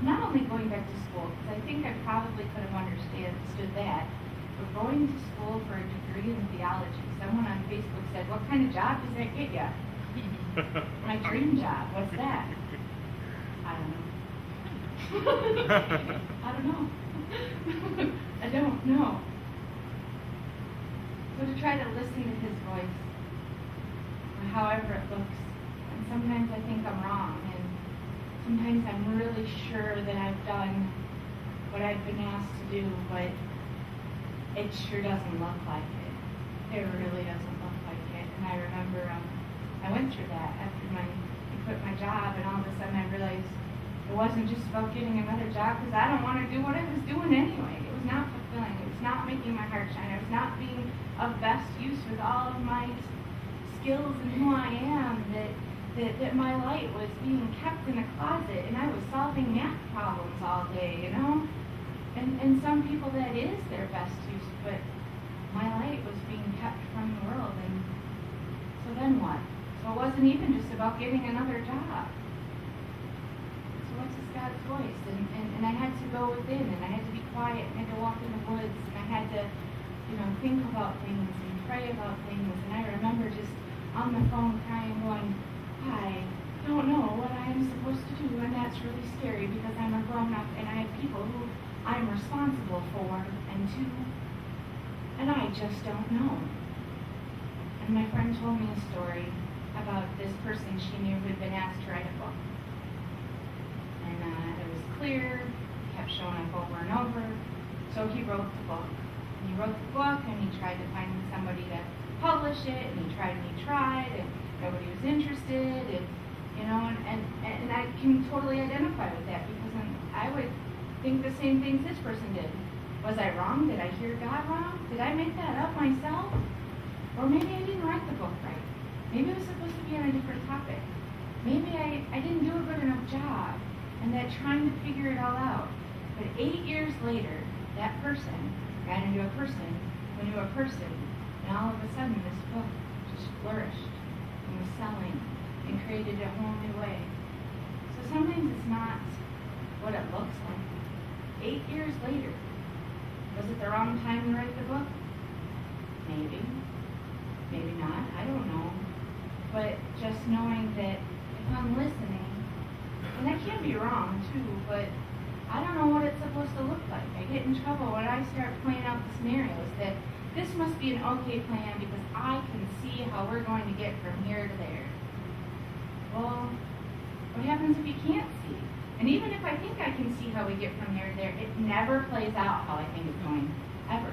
not only going back to school, because I think I probably could have understood that, but going to school for a degree in theology. Someone on Facebook said, "What kind of job does that get you?" My dream job. What's that? I don't know. I don't know. I don't know. So to try to listen to his voice, or however it looks, and sometimes I think I'm wrong, and sometimes I'm really sure that I've done what I've been asked to do, but it sure doesn't look like it. It really doesn't look like it. And I remember I went through that after I quit my job, and all of a sudden I realized it wasn't just about getting another job, because I don't want to do what I was doing anyway. It was not fulfilling. It was not making my heart shine. It was not being of best use with all of my skills and who I am, that my light was being kept in a closet, and I was solving math problems all day, you know? And some people that is their best use, but my light was being kept from the world, and so then what? So it wasn't even just about getting another job. So what's this God's voice? And I had to go within, and I had to be quiet, and I had to walk in the woods, and I had to, think about things and pray about things. And I remember just on the phone crying, going, I don't know what I am supposed to do, and that's really scary because I'm a grown-up and I have people who I'm responsible for and to, and I just don't know. And my friend told me a story about this person she knew who had been asked to write a book. And it was clear, kept showing up over and over, so he wrote the book. And he wrote the book, and he tried to find somebody to publish it, and he tried, and nobody was interested, and I can totally identify with that, because I would think the same things this person did. Was I wrong? Did I hear God wrong? Did I make that up myself? Or maybe I didn't write the book right. Maybe it was supposed to be on a different topic. Maybe I didn't do a good enough job, and that trying to figure it all out. But 8 years later, that person ran into a person who knew a person, and all of a sudden this book just flourished and was selling and created a whole new way. So sometimes it's not what it looks like. 8 years later, was it the wrong time to write the book? Maybe. Maybe not. I don't know. But just knowing that if I'm listening, and I can be wrong too, but I don't know what it's supposed to look like. I get in trouble when I start playing out the scenarios that this must be an okay plan because I can see how we're going to get from here to there. Well, what happens if you can't see? And even if I think I can see how we get from here to there, it never plays out how I think it's going, ever.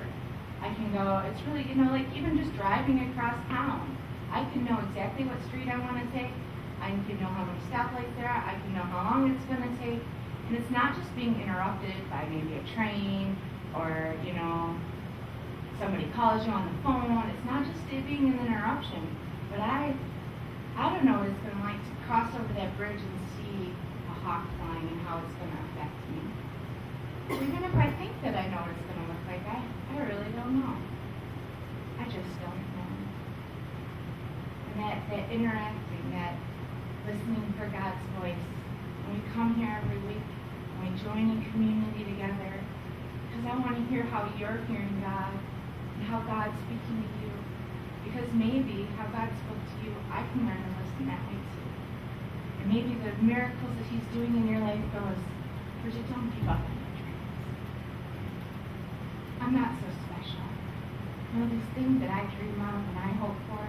I can go, it's really, like even just driving across town, I can know exactly what street I want to take. I can know how many stoplights there are. I can know how long it's going to take. And it's not just being interrupted by maybe a train or, somebody calls you on the phone. It's not just it being an interruption. But I don't know what it's going to like to cross over that bridge and see a hawk flying and how it's going to affect me. Even if I think that I know what it's going to look like, I really don't know. I just don't know. And that interacting, that listening for God's voice, when we come here every week, when we join in community together, because I want to hear how you're hearing God and how God's speaking to you. Because maybe how God spoke to you, I can learn to listen that way too. And maybe the miracles that He's doing in your life goes, Bridget, don't give up on your dreams. I'm not so special. These things that I dream of and I hope for,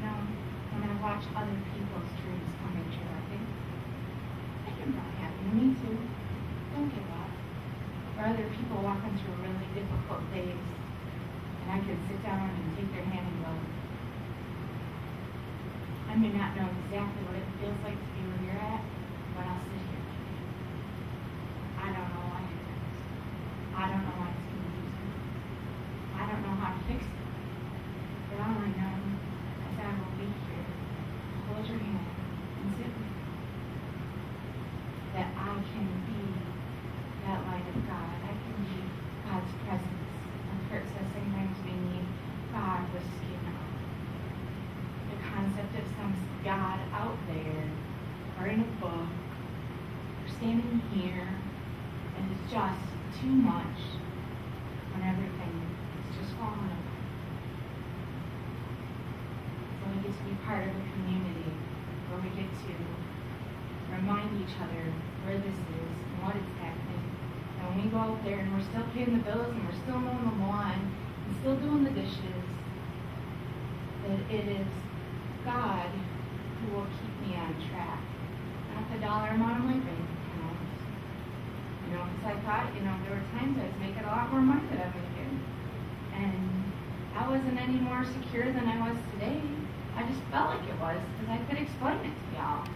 when I watch other people's dreams coming true, I think, that can probably happen to me too. Don't give up. Or other people walking through really difficult days, and I can sit down and take their hand and go, I may not know exactly what it feels like to be where you're at, but I'll sit here. I don't know why it is. I don't know why it's going to use me. I don't know how to fix it. But all I know is I will be here, hold your hand, and sit with you. That I can be that light of God. I can be God's presence. And Kurt says sometimes we need God with skin on. The concept of some God out there, or in a book, or standing here and it's just too much when everything is just falling apart. So we get to be part of a community where we get to remind each other where this is and what it's happening. And when we go out there and we're still paying the bills and we're still mowing the lawn and still doing the dishes, that it is God who will keep me on track, not the dollar amount of my bank account. Because I thought, there were times I was making a lot more money than I'm making, and I wasn't any more secure than I was today. I just felt like it was because I could explain it to y'all.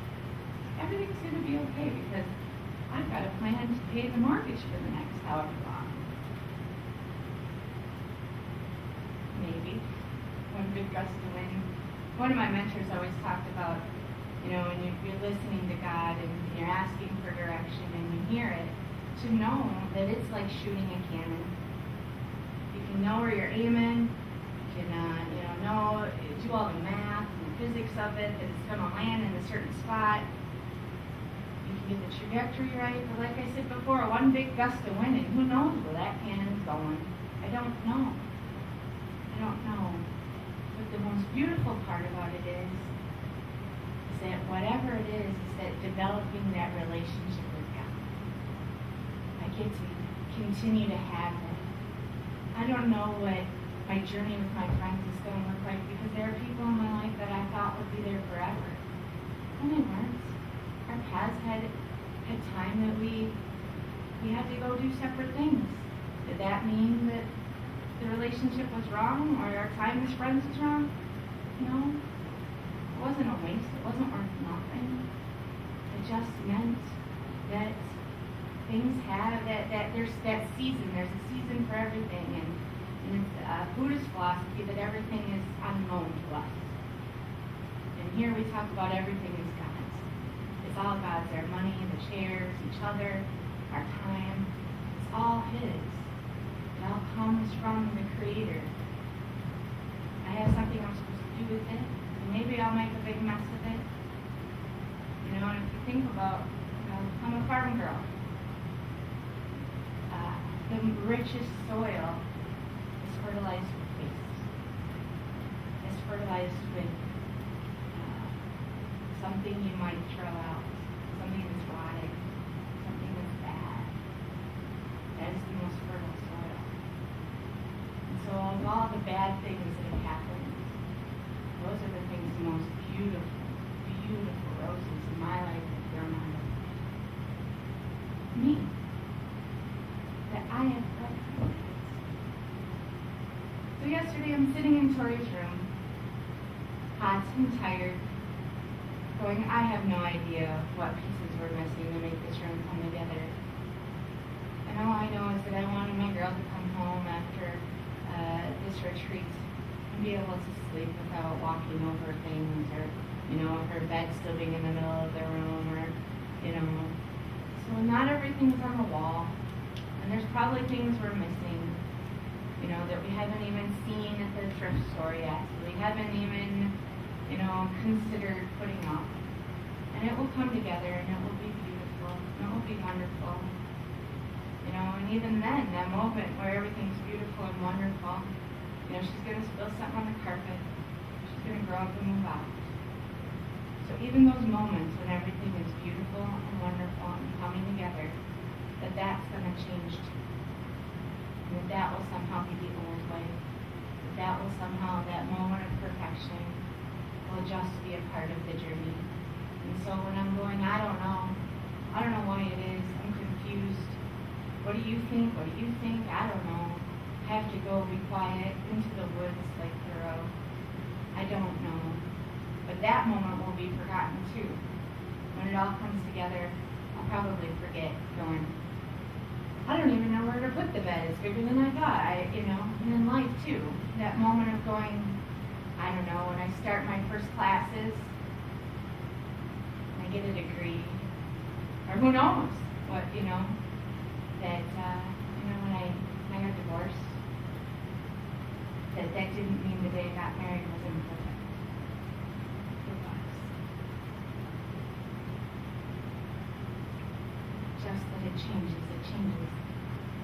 Everything's going to be okay because I've got a plan to pay the mortgage for the next however long. Maybe. One big gust of wind. One of my mentors always talked about, when you're listening to God and you're asking for direction and you hear it, to know that it's like shooting a cannon. You can know where you're aiming. You can, do all the math and the physics of it, that it's going to land in a certain spot. You can get the trajectory right, but like I said before, one big gust of wind, and who knows where that cannon's going? I don't know. But the most beautiful part about it is that whatever it is that developing that relationship with God. I get to continue to have it. I don't know what my journey with my friends is going to look like because there are people in my life that I thought would be there forever. And they weren't. Our paths had time that we had to go do separate things. Did that mean that the relationship was wrong or our time as friends was wrong? No. It wasn't a waste. It wasn't worth nothing. It just meant that things have that there's that season. There's a season for everything, and it's a Buddhist philosophy that everything is unknown to us. And here we talk about everything is God's. It's all God's. Our money, the chairs, each other, our time. It's all His. It all comes from the Creator. I have something I'm supposed to do with it. Maybe I'll make a big mess of it. And if you think about, I'm a farm girl. The richest soil is fertilized with waste. It's fertilized with something you might throw out, something that's rotting, something that's bad. That is the most fertile soil. And so of all the bad things that have happened, those are the things, the most beautiful, beautiful roses in my life that grown out of me. That I have bred from. So yesterday I'm sitting in Tori's room, hot and tired, going, I have no idea what pieces were missing to make this room come together. And all I know is that I wanted my girl to come home after this retreat and be able to sleep without walking over things or, her bed still being in the middle of the room or, So not everything's on the wall. And there's probably things we're missing, that we haven't even seen at the thrift store yet. We haven't even, considered putting up. And it will come together and it will be beautiful and it will be wonderful. And even then, that moment where everything's beautiful and wonderful, she's going to spill something on the carpet. She's going to grow up and move out. So even those moments when everything is beautiful and wonderful and coming together, that's going to change too. And that will somehow be the old way. That will somehow, that moment of perfection, will just be a part of the journey. And so when I'm going, I don't know why it is, I'm confused. What do you think? What do you think? I don't know. I have to go be quiet into the woods like Thoreau. I don't know. But that moment will be forgotten too. When it all comes together, I'll probably forget going, I don't even know where to put the bed. It's bigger than I thought. And in life too. That moment of going, I don't know, when I start my first classes, and I get a degree, or who knows what, that, when I got divorced, that didn't mean the day I got married wasn't perfect. It was. but it changes, it changes.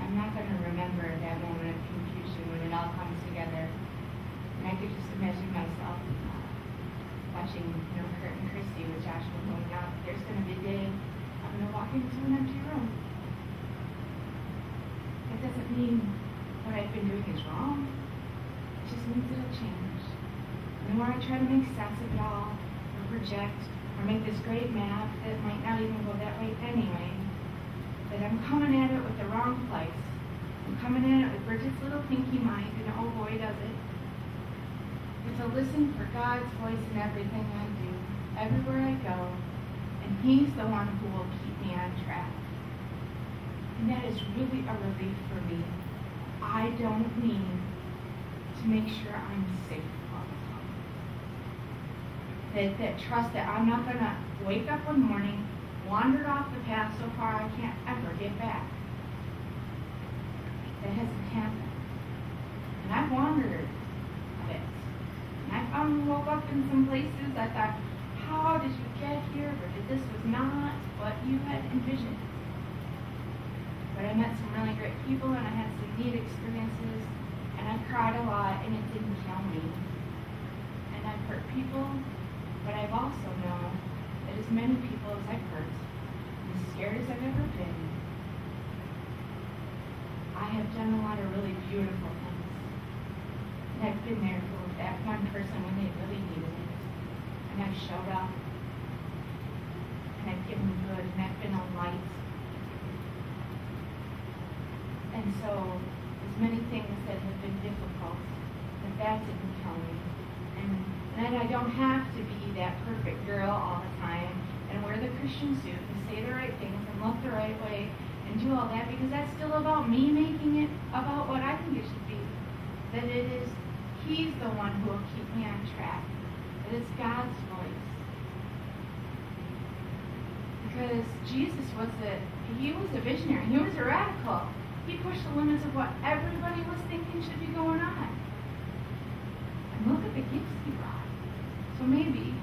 I'm not going to remember that moment of confusion when it all comes together. And I could just imagine myself watching, Kurt and Christy with Joshua going out. There's going to be a day I'm going to walk into an empty room. That doesn't mean what I've been doing is wrong. It just means it'll change. And the more I try to make sense of it all, or project, or make this great map that might not even go that way anyway, that I'm coming at it with the wrong place. I'm coming at it with Bridget's little pinky mind, and oh boy does it. It's to listen for God's voice in everything I do, everywhere I go, and He's the one who will keep me on track. And that is really a relief for me. I don't need to make sure I'm safe all the time. That trust that I'm not going to wake up one morning, wandered off the path so far I can't ever get back. That hasn't happened. And I've wandered a bit. And I woke up in some places I thought, how did you get here? But this was not what you had envisioned. But I met some really great people and I had some neat experiences and I cried a lot and it didn't kill me. And I've hurt people, but I've also known that as many people as I've hurt, as scared as I've ever been, I have done a lot of really beautiful things. And I've been there for that one person when they really needed it. And I've showed up. And I've given good. And I've been a light. And so, as many things that have been difficult, that didn't kill me. And then I don't have to be that perfect girl all the time and wear the Christian suit and say the right things and look the right way and do all that, because that's still about me making it about what I think it should be. That it is He's the one who will keep me on track. That it's God's voice. Because Jesus was a visionary. He was a radical. He pushed the limits of what everybody was thinking should be going on. And look at the gifts He brought. So maybe,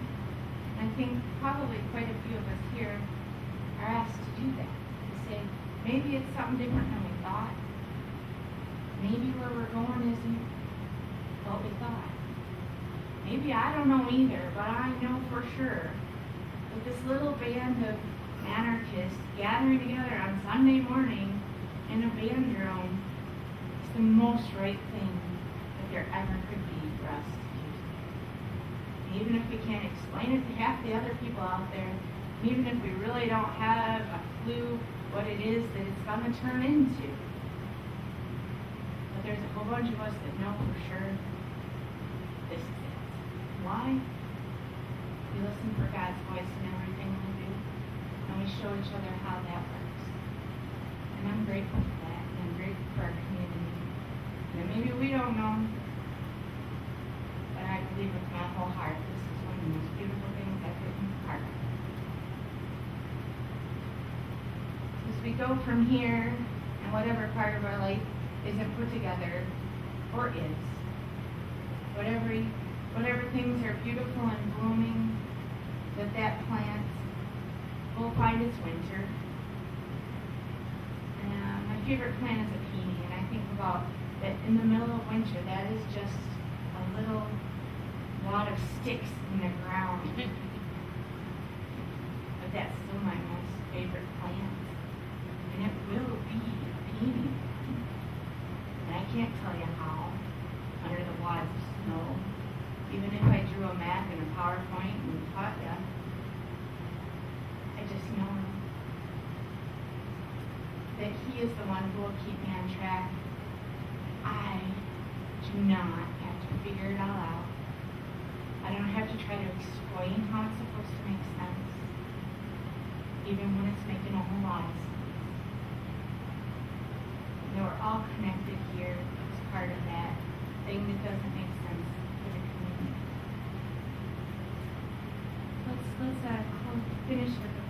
I think probably quite a few of us here are asked to do that. To say, maybe it's something different than we thought. Maybe where we're going isn't what we thought. Maybe I don't know either, but I know for sure that this little band of anarchists gathering together on Sunday morning in a band room is the most right thing that there ever could be for us to do. And even if we can't explain it to half the other people out there, and even if we really don't have a clue what it is that it's going to turn into, but there's a whole bunch of us that know for sure this is it. Why? We listen for God's voice in everything we do, and we show each other how that works. And I'm grateful for that, and I'm grateful for our community. And maybe we don't know, but I believe with my whole heart this is one of the most beautiful things I've been part of. As we go from here, and whatever part of our life isn't put together, or is, whatever things are beautiful and blooming, that plant will find its winter. And my favorite plant is a peony, and I think about that in the middle of winter, that is just a little wad of sticks in the ground. But that's still my most favorite plant. And it will be a peony. And I can't tell you how, under the wads of snow, even if I drew a map in a PowerPoint and taught you, I just know that He is the one who will keep me on track. I do not have to figure it all out. I don't have to try to explain how it's supposed to make sense, even when it's making a whole lot of sense. And we're all connected here as part of that thing that doesn't make sense for the community. Let's finish with a